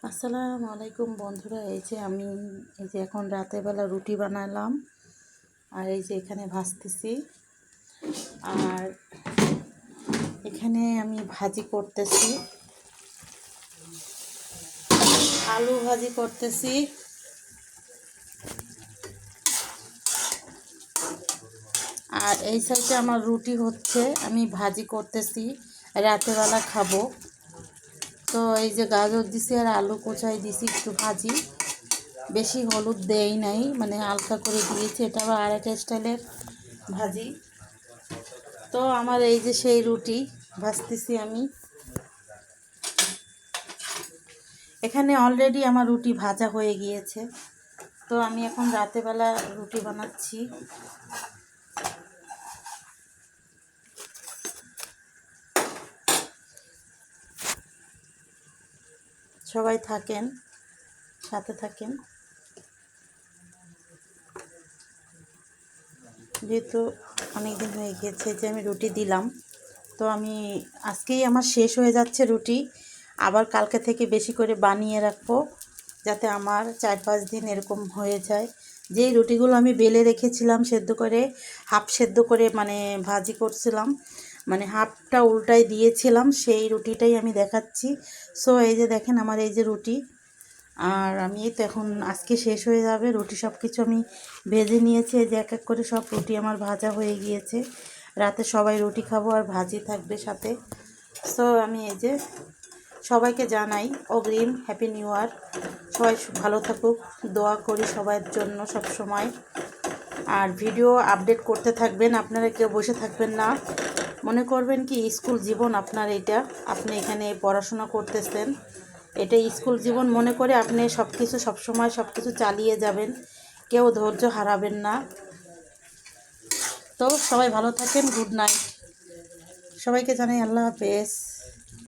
আসসালামু আলাইকুম বন্ধুরা। এই যে এখন রাতের বেলা রুটি বানালাম, আর এই যে এখানে ভাজতেছি, আর এখানে আমি ভাজি করতেছি, আলু ভাজি করতেছি। আর এই সাইডে আমার রুটি হচ্ছে, আমি ভাজি করতেছি, রাতের বেলা খাবো। তো এই যে গাজর দিছি আর আলু কোচাই দিছি, একটু ভাজি, বেশি হলুদ দেই নাই, মানে হালকা করে দিয়েছি। এটা আবার আরেকটা স্টাইলের ভাজি। তো আমার এই যে সেই রুটি ভাজতেছি আমি। এখানে অলরেডি আমার রুটি ভাজা হয়ে গিয়েছে। তো আমি এখন রাতেরবেলা রুটি বানাচ্ছি। সবাই থাকেন, সাথে থাকেন। যেহেতু অনেক দিন হয়ে গিয়েছে যে আমি রুটি দিলাম, তো আমি আজকেই আমার শেষ হয়ে যাচ্ছে রুটি। আবার কালকে থেকে বেশি করে বানিয়ে রাখবো, যাতে আমার 4-5 দিন এরকম হয়ে যায়। যেই রুটিগুলো আমি বেলে রেখেছিলাম সেদ্ধ করে, হাফ সেদ্ধ করে মানে ভাজি করছিলাম, মানে হাফটা উল্টাই দিয়েছিলাম, সেই রুটিটাই আমি দেখাচ্ছি। সো এই যে দেখেন আমার এই যে রুটি, আর আমি এই তো এখন আজকে শেষ হয়ে যাবে রুটি। সব কিছু আমি ভেজে নিয়েছি, এই যে এক এক করে সব রুটি আমার ভাজা হয়ে গিয়েছে। রাতে সবাই রুটি খাবো আর ভাজি থাকবে সাথে। সো আমি এই যে সবাইকে জানাই অগ্রিম হ্যাপি নিউ ইয়ার। সবাই ভালো থাকুক, দোয়া করি সবার জন্য সব সময়। আর ভিডিও আপডেট করতে থাকবেন, আপনারা কেউ বসে থাকবেন না। মনে করবেন কি স্কুল জীবন আপনার, এটা আপনি এখানে পড়াশোনা করতেছেন, এটা স্কুল জীবন মনে করে আপনি সব কিছু সবসময় সব কিছু চালিয়ে যাবেন, কেউ ধৈর্য হারাবেন না। তো সবাই ভালো থাকেন, গুড নাইট। সবাইকে জানাই আল্লাহ হাফেজ।